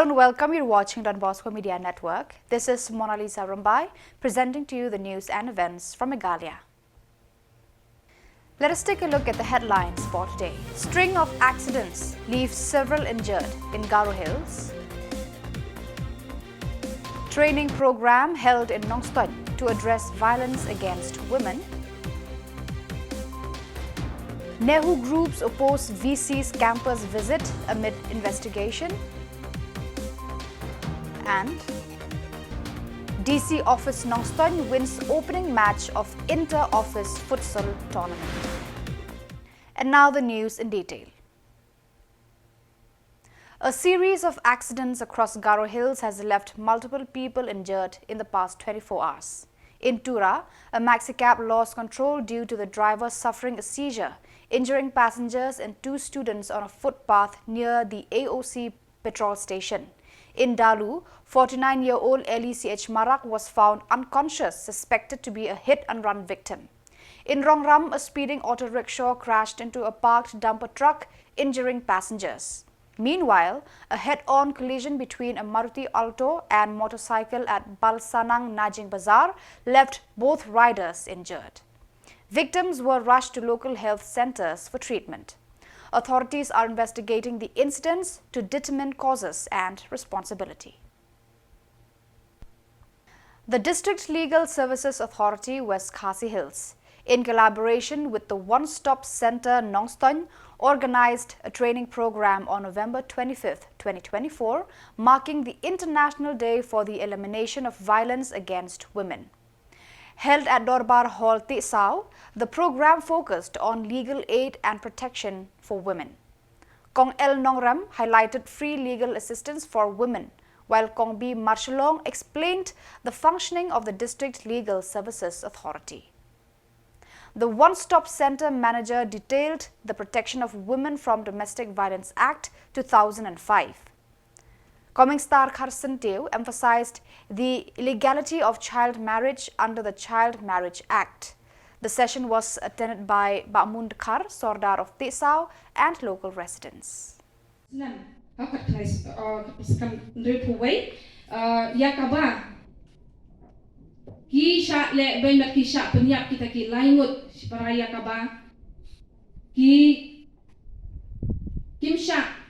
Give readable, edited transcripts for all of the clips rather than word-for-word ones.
Hello and welcome. You're watching Donbosco Media Network. This is Mona Lisa Rumbai presenting to you the news and events from Meghalaya. Let us take a look at the headlines for today. String of accidents leaves several injured in Garo Hills. Training program held in Nongstoin to address violence against women. NEHU groups oppose VC's campus visit amid investigation. And DC Office Nongstoin wins opening match of Inter-Office Futsal Tournament. And now the news in detail. A series of accidents across Garo Hills has left multiple people injured in the past 24 hours. In Tura, a maxicab lost control due to the driver suffering a seizure, injuring passengers and 2 students on a footpath near the AOC petrol station. In Dalu, 49-year-old LECH Marak was found unconscious, suspected to be a hit-and-run victim. In Rongram, a speeding auto rickshaw crashed into a parked dumper truck, injuring passengers. Meanwhile, a head-on collision between a Maruti Alto and motorcycle at Balsanang Najing Bazar left both riders injured. Victims were rushed to local health centers for treatment. Authorities are investigating the incidents to determine causes and responsibility. The District Legal Services Authority, West Khasi Hills, in collaboration with the One Stop Center Nongstoin, organized a training program on November 25, 2024, marking the International Day for the Elimination of Violence Against Women. Held at Dorbar Hall, Tisau, the program focused on legal aid and protection for women. Kong El Nongram highlighted free legal assistance for women, while Kong B Shillong explained the functioning of the District Legal Services Authority. The One Stop Center manager detailed the Protection of Women from Domestic Violence Act 2005. Coming Star Kharsantew emphasized the illegality of child marriage under the Child Marriage Act. The session was attended by Bamund Khar, Sordar of Tisau, and local residents.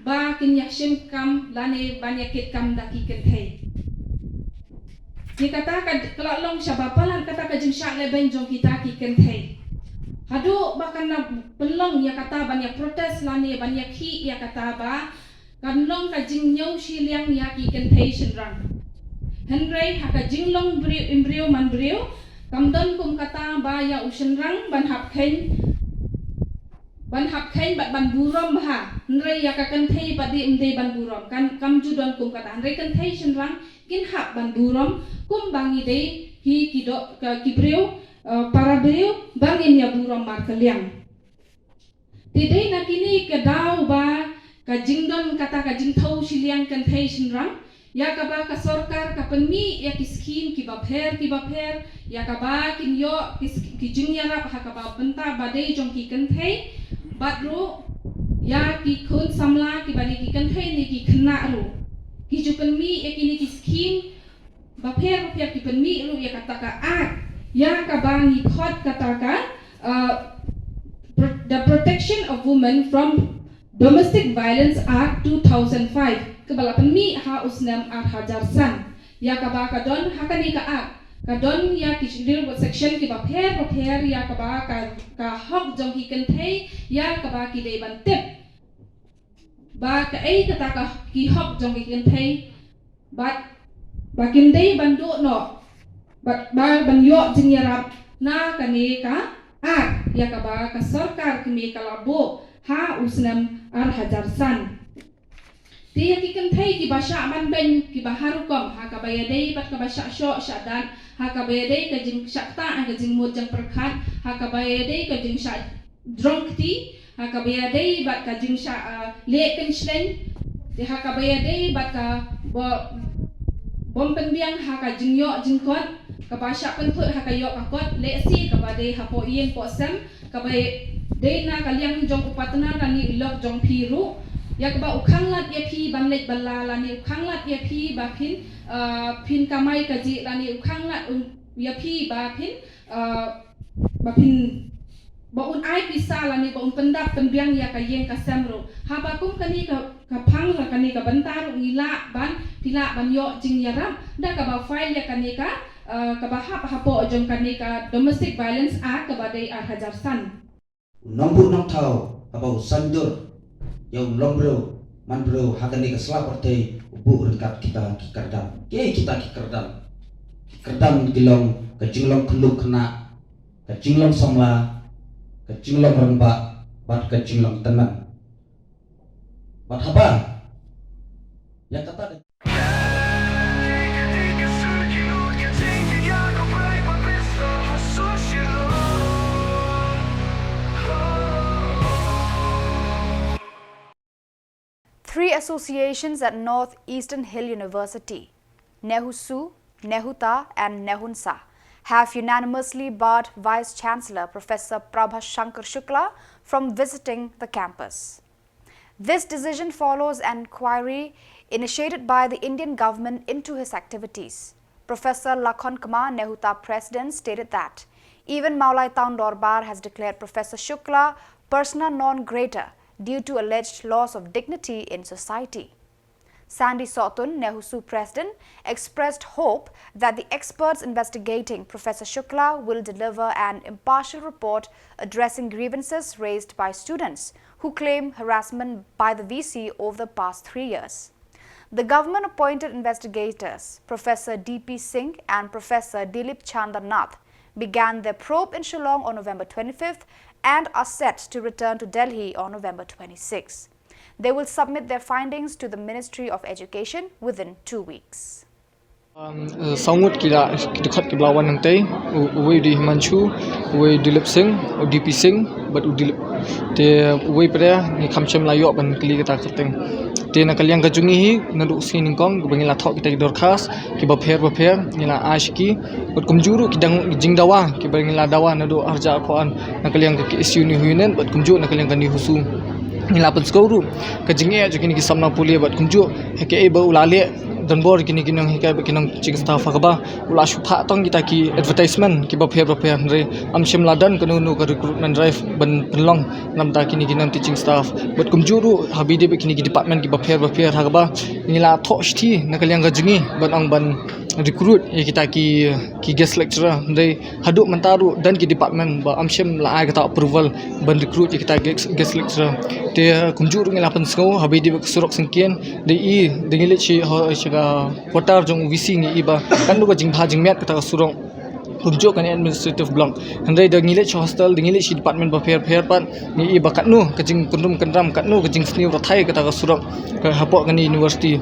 Ba kin yakshim kam lane banyakit kam daki kenthe. Ni kata kalau long syabapalan kata kajim syak leben jong kita ki kenthe. Hadu bahkan na pelong ya kata banyak protes lane banyak hi ya kata ba kan long kajing nyau Shillong ya ki kenthe shenrang. Henry haka jinglong brio man brio kamdon kum kata ba ya ushenrang ban hap khen bat ban burom ha nrei ya ka kan thei padi umde ban burom kan kam ju don kum kata nrei kan thei shenrang kin hap ban burom kum bangi de hi kido ki breu para breu bangin ya burom mar kaliang tidei na kini ke dau ba ka jingdon kata ka jingthau Shillong kan thei shenrang ya ka ba ka sarkar ka penmi ya ki scheme ki bapher ya ka ba kin yo ki jingyarap ha ka ba benta badai jong ki kan thei Badru ya ki khun Samla ki bani ki kan thei ni ki khna ru ki jupan mi e ki ni ki scheme ba pher ki pan mi ru ya kata ka ya ka bangi khot kata ka the Protection of Women from Domestic Violence Act 2005 ke balapan mi ha usnam hajar san ya ka ba ka don ha ka ni ka kadon ya kishdil section ki bapher ya ka ba ka hok jong ki kan thei ya ka ba ki dei ban tip ba ka ai kata ka ki hok jong ki kan thei ba kim dei ban do no ba ban yo jing yarap na ka ni ka ya ka ba ka sarkar ki me kalabo ha usnam hajar san dia ki kan thei ki basha man ben ki baharu kom ha ka ba ya dei bat ka basha sho syadan ha ka bayadai ka jing syakta ka jing mut jang perkhat ha ka bayadai ka jing syak drongti ha ka bayadai bat ka jing syak le ken slen de ha ka bayadai bat ka bom penbiang ha ka jing yo jing kot ka ba syak pen phut ha ka yo ka kot le si ka ba dei ha po yen po sam ka bay dei na ka liang jong upatna ka ni lok jong phiru ya ka ba ukhanglat ya phi banlet balla lani ukhanglat ya phi ba phin kamai ka ji lani ukhanglat ya phi ba phin ba un ai pisa lani ba un pendap penbiang ya ka yeng ka samro habakum kani ka phang la kani ka bantar ngila ban pila ban yo jing yaram da ka ba file ya kani ka ba hapo jong kani ka domestic violence act ka ba dei 8,000 san nombor nong tau abau sandur yang lombro manbro hakani ka sela partai ubu rengkat kita kikardam kikardam gilong ka jinglong keluk kena ka jinglong Samla ka jinglong rembak bat ka jinglong tenan bat haba yang kata Three associations at Northeastern Hill University, NEHU, NEHUTA and NEHUNSA, have unanimously barred Vice-Chancellor Professor Prabha Shankar Shukla from visiting the campus. This decision follows an inquiry initiated by the Indian government into his activities. Professor Lakhon Kumar, NEHUTA president, stated that even Maulai Town Dorbar has declared Professor Shukla persona non grata due to alleged loss of dignity in society. Sandy Sotun, NEHU president, expressed hope that the experts investigating Professor Shukla will deliver an impartial report addressing grievances raised by students who claim harassment by the VC over the past 3 years. The government-appointed investigators, Professor D.P. Singh and Professor Dilip Chandranath, began their probe in Shillong on November 25th and are set to return to Delhi on November 26. They will submit their findings to the Ministry of Education within 2 weeks. Sangut kila dekat ke belawan nanti, uwe di Himanshu, uwe Dilip Singh, DP Singh, but udilip, te uwe pada ni kamcem layok ban kali kita kerteng. Te nak kalian kajungi hi, naduk sini kong, bangila thok kita dorkas, kiba pair, nila ashki, but kumjuru kidang jingdawa, kiba ngila dawa naduk arja Quran, nak kalian ke isu ni huinen, but kumjuru nak kalian kan dihusu. Nila penskuru, kajingi aja kini Samla pulih, but kumjuru heke ba ulale. Donbor kini hikai kinong cik staff akaba ula syupha tong kita ki advertisement ki bapher re amshim ladan kanunu ka recruitment drive ban penlong nam ta kini teaching staff but kumjuru habide be kini ki department ki bapher akaba nila thoshti nakaliang ga jungi ban recruit kita ki guest lecturer re haduk mentaru dan ki department ba amshim la ai kata approval ban recruit kita guest lecturer te kumjuru ngila pen sko habide be surok sengkian de ngile chi Kotar jong visi ni iba kan duga jingha jingmet kata surong kumjo kan administrative block handai da ngile hostel ngile si department ba fair pan ni iba katnu kajing kundum kendram katnu kajing sniu rathai kata surong ka hapok kan university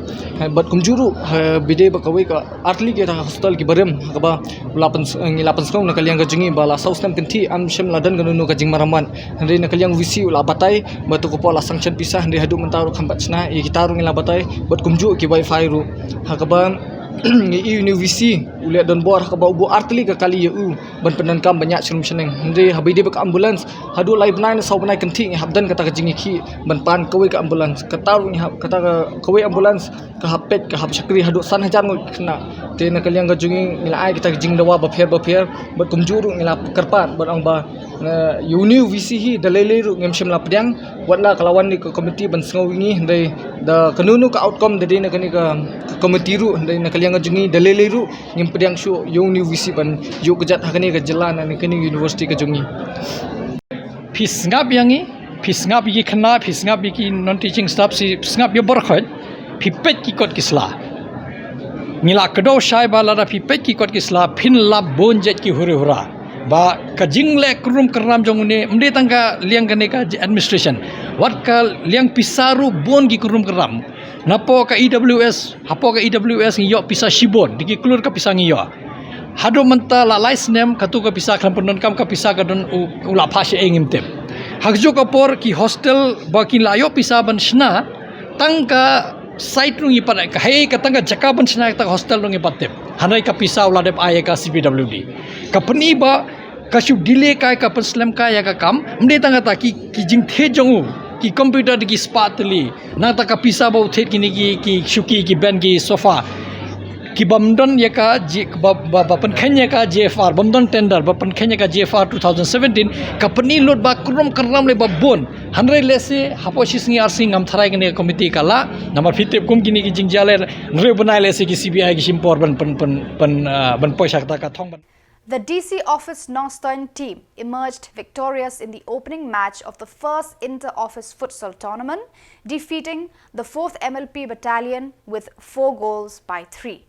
bat kumjuru bide ba kawai ka artli ke hostel ki barem ka ba lapan skong na kaliang kajingi ba la south kenti am shem ladan kanunu kajing maraman handai na kaliang visi ula batai batu ko pola sanction pisah handai hadu mentaru khambat sna i kitaru ngila batai bat kumju ki wifi ru hakaba NEH University uliat Donbor hakaba ubu artli ka kali yu ban penankam banyak serum seneng handai habide ba ambulans hadu lai benai sau benai kenti habdan kata kajingi ki ban pan kawai ka ambulans kataru ni kata kawai ambulans ka hapet ka hap sakri hadu san hajar ngul kena te na kaliang kajungi ngila ai kita jing dawa ba pher bat kumjuru ngila kerpat ban ang ba university hi dalele ru ngem shimla pediang watla kalawan ni komiti ban sngau ini handai da kanunu ka outcome de na kani ka komiti ru handai na kaliang kajungi dalele ru ngem pediang shu university ban yu kejat hakani ka jalan ni kani university kajungi pisngap yangi pisngap yi khna pisngap yi non teaching staff si pisngap yo borkhot pipet ki kot kisla ngila kado shai bala da pipet ki kot kisla phin lab bonjet ki hura ba kajing le krum karam jongune mde tangka liang kane ka administration wat ka liang pisaru bon gi krum karam napo ka EWS hapo ka EWS ngiyo pisa shibon diki klur ka pisa ngiyo hado menta la license name katu ka pisa klamponon kam ka pisa ka don ula phashe engim tem hakjo ka por ki hostel ba ki layo pisa ban shna tangka site rungi pada ka hei ka tangka jaka ban shna ka hostel rungi patem hanai ka pisa ula dep aye ka CPWD ka peni ba kashu delay kai ka perslam ka ya ka kam mde tangka ta ki jing the jongu ki computer ki spatli nang ta ka pisa bau thet kini ki shuki ki ben ki sofa ki bamdon ya ka bapan khanya ka JFR bamdon tender bapan khanya ka JFR 2017 company lot ba krom karam le babon hanre lese haposis ni arsing am tharai kini committee kala namar fitep kum kini ki jingjale nre banai lese ki CBI ki simpor ban poisa ka thong ban. The DC office Nongstoin team emerged victorious in the opening match of the first inter-office futsal tournament, defeating the 4th MLP battalion with 4 goals by 3.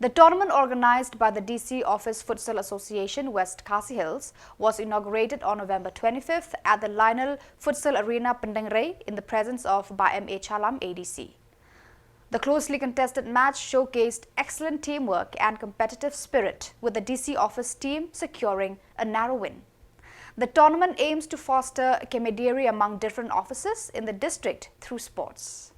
The tournament, organized by the DC Office Futsal Association West Khasi Hills, was inaugurated on November 25th at the Lionel Futsal Arena, Pendangray, in the presence of BMHLM ADC. The closely contested match showcased excellent teamwork and competitive spirit, with the DC office team securing a narrow win. The tournament aims to foster camaraderie among different offices in the district through sports.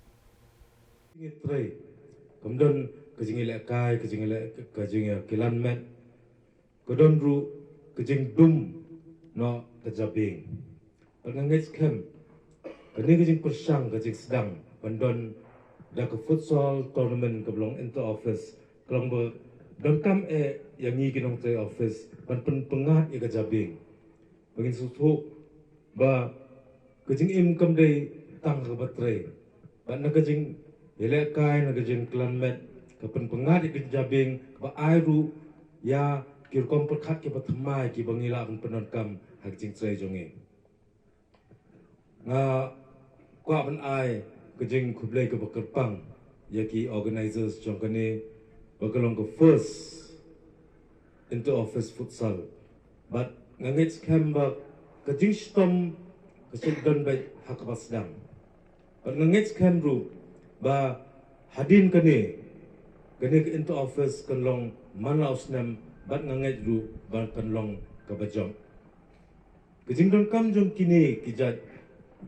Dak futsal tournament keblong inter office kelong ber don kam yang ni kinong tre office ban pengat ka jabing bagin susu ba kejing im kam dei tang ka batre ban na kejing hele kai na kejing clanmet ka pengat ka jabing ba airu ya kir kom perkhat ke batmai ki bangila penon kam ha kejing tre jonge nga kwa ban ai kejing kublai ke bekerpang yaki organizers jongkane bakalong ke first inter office futsal but ngangit kamba kejing stom kesudan bai hakbasdang but ngangit kamru ba hadin kane ke inter office kelong manausnam bat ngangit ru ban penlong ke bajong kejing don kam jong kini kijat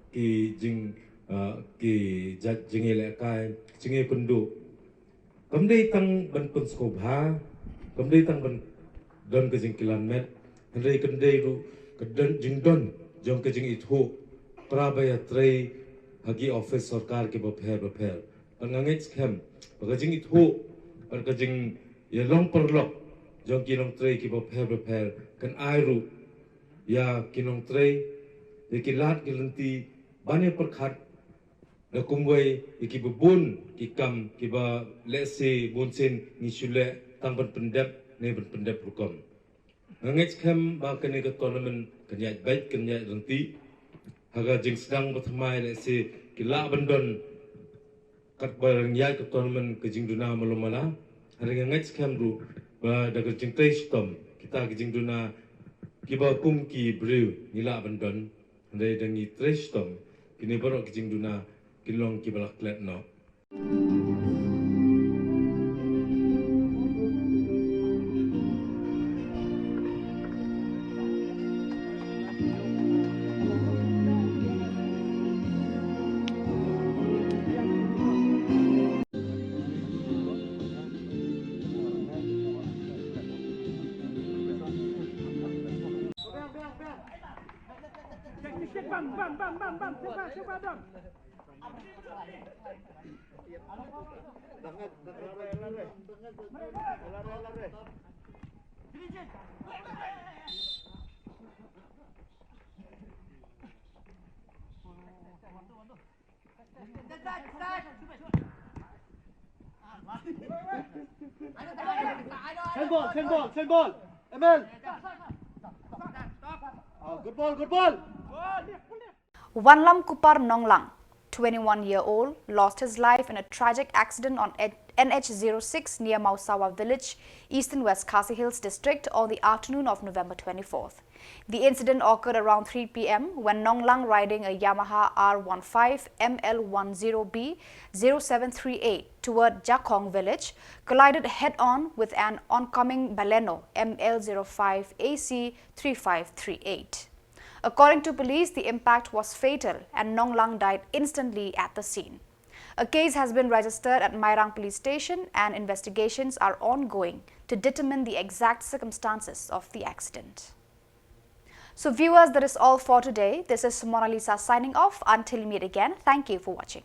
ki jing ki jat jingile kai jingi kundu kamdei tang ban pun skobha kamdei tang ban don ke jingkilan met hendai kamdei ru kedon jingdon jong ke jing ithu prabaya trei hagi office sarkar ke bapher angangit scam baga jing ithu par ke jing yelong perlok jong kinong trei ke bapher kan airu ya kinong trei dikilat kilenti bane perkhat na kumway iki bubun kikam kiba lese bunsin ni shule tang ban pendep ne ban pendep rukom ngangit kham ba kane ka tournament kanyat baik kanyat renti haga jing sedang batmai lese kila bandon kat barang ya ka tournament ke jing duna malumala hari ngangit kham ru ba daga jing tai stom kita ke jing duna kiba kum ki brew nila bandon ndai dangi tai stom kini borok ke jing duna kilong kibalak let no. Send ball. Emil. Good ball. Wanlam Kupar Nonglang, 21-year-old, lost his life in a tragic accident on NEH 06 near Mausawa village, Eastern West Khasi Hills district on the afternoon of November 24th. The incident occurred around 3 p.m. when Nonglang, riding a Yamaha R15 ML10B 0738 toward Jakong village, collided head-on with an oncoming Baleno ML05 AC 3538. According to police, the impact was fatal and Nonglang died instantly at the scene. A case has been registered at Mairang police station and investigations are ongoing to determine the exact circumstances of the accident. So viewers, that is all for today. This is Mona Lisa signing off. Until we meet again, thank you for watching.